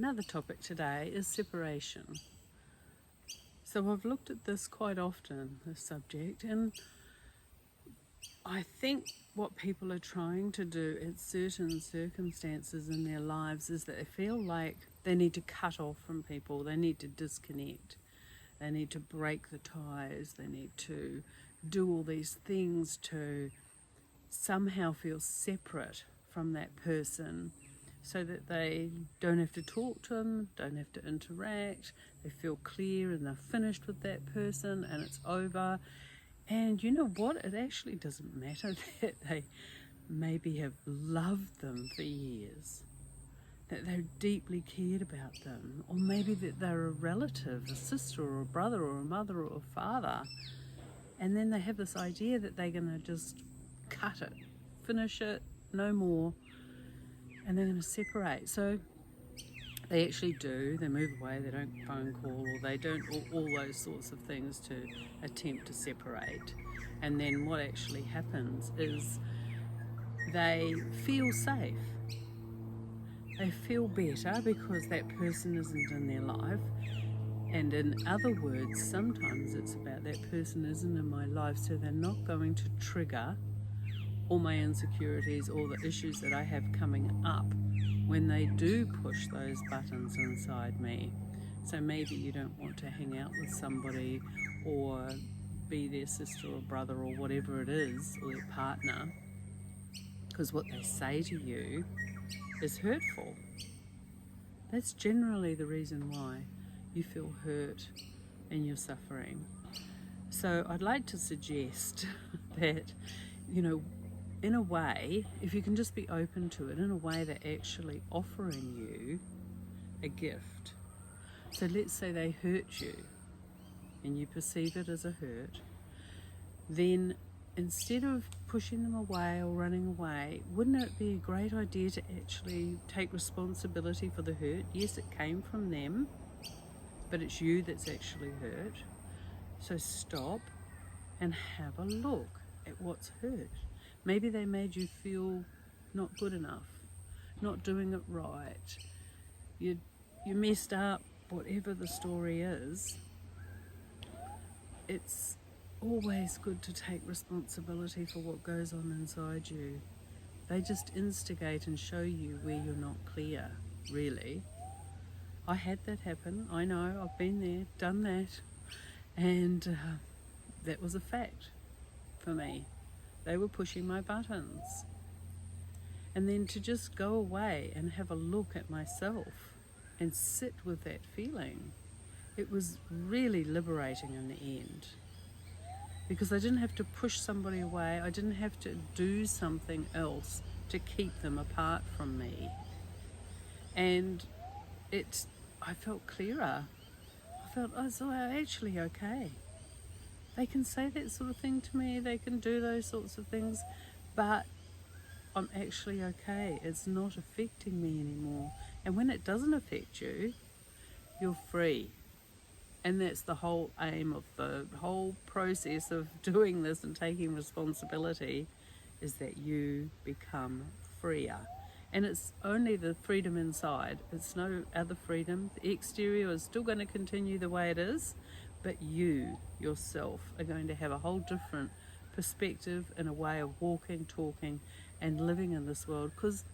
Another topic today is separation. So I've looked at this quite often, this subject, and I think what people are trying to do in certain circumstances in their lives is that they feel like they need to cut off from people, they need to disconnect, they need to break the ties, they need to do all these things to somehow feel separate from that person so that they don't have to talk to them, don't have to interact, they feel clear and they're finished with that person and it's over. And you know what? It actually doesn't matter that they maybe have loved them for years, that they're deeply cared about them, or maybe that they're a relative, a sister or a brother or a mother or a father, and then they have this idea that they're going to just cut it, finish it, no more, and they're going to separate. So they actually do, they move away, they don't phone call, or they don't all those sorts of things to attempt to separate. And then what actually happens is they feel safe. They feel better because that person isn't in their life. And in other words, sometimes it's about that person isn't in my life, so they're not going to trigger all my insecurities or the issues that I have coming up when they do push those buttons inside me. So maybe you don't want to hang out with somebody or be their sister or brother or whatever it is, or their partner, because what they say to you is hurtful. That's generally the reason why you feel hurt and you're suffering. So I'd like to suggest that, in a way, if you can just be open to it, in a way they're actually offering you a gift. So let's say they hurt you and you perceive it as a hurt, then instead of pushing them away or running away, wouldn't it be a great idea to actually take responsibility for the hurt? Yes, it came from them, but it's you that's actually hurt. So stop and have a look at what's hurt. Maybe they made you feel not good enough, not doing it right, you messed up, whatever the story is. It's always good to take responsibility for what goes on inside you. They just instigate and show you where you're not clear, really. I had that happen, I know, I've been there, done that, and that was a fact for me. They were pushing my buttons. And then to just go away and have a look at myself and sit with that feeling, it was really liberating in the end. Because I didn't have to push somebody away, I didn't have to do something else to keep them apart from me. And I felt clearer. I felt, oh, so I'm actually okay. They can say that sort of thing to me, they can do those sorts of things, but I'm actually okay. It's not affecting me anymore. And when it doesn't affect you, you're free. And that's the whole aim of the whole process of doing this and taking responsibility, is that you become freer. And it's only the freedom inside. It's no other freedom. The exterior is still going to continue the way it is, but you, yourself, are going to have a whole different perspective and a way of walking, talking, and living in this world. Because,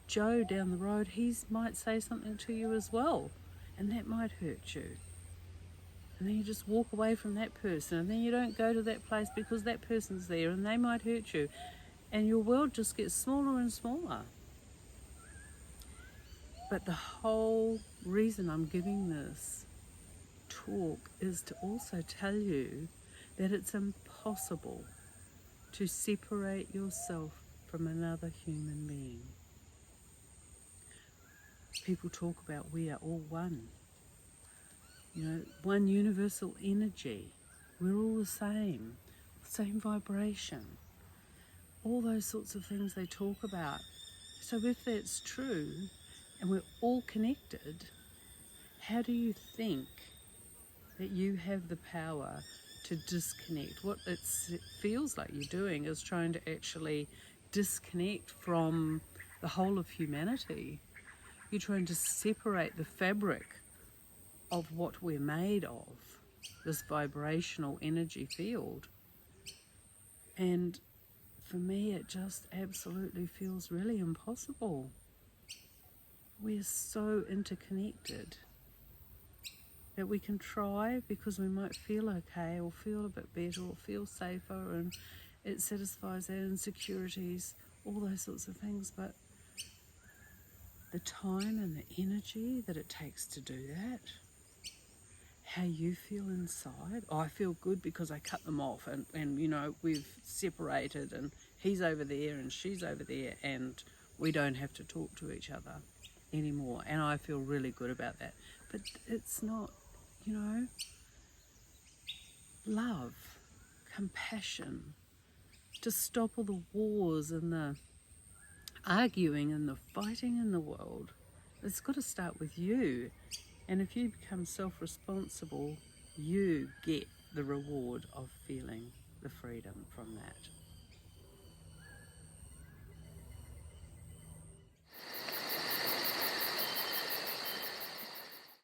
Joe down the road, he might say something to you as well, and that might hurt you. And then you just walk away from that person, and then you don't go to that place because that person's there and they might hurt you. And your world just gets smaller and smaller. But the whole reason I'm giving this talk is to also tell you that it's impossible to separate yourself from another human being. People talk about we are all one. One universal energy. We're all the same vibration. All those sorts of things they talk about. So if that's true, and we're all connected, how do you think that you have the power to disconnect? What it feels like you're doing is trying to actually disconnect from the whole of humanity. You're trying to separate the fabric of what we're made of, this vibrational energy field. And for me, it just absolutely feels really impossible. We're so interconnected that we can try because we might feel okay or feel a bit better or feel safer, and it satisfies our insecurities, all those sorts of things. But the time and the energy that it takes to do that, how you feel inside. I feel good because I cut them off, and you know, we've separated, and he's over there and she's over there, and we don't have to talk to each other anymore, and I feel really good about that. But it's not, you know, love, compassion, to stop all the wars and the arguing and the fighting in the world. It's got to start with you. And if you become self-responsible, you get the reward of feeling the freedom from that.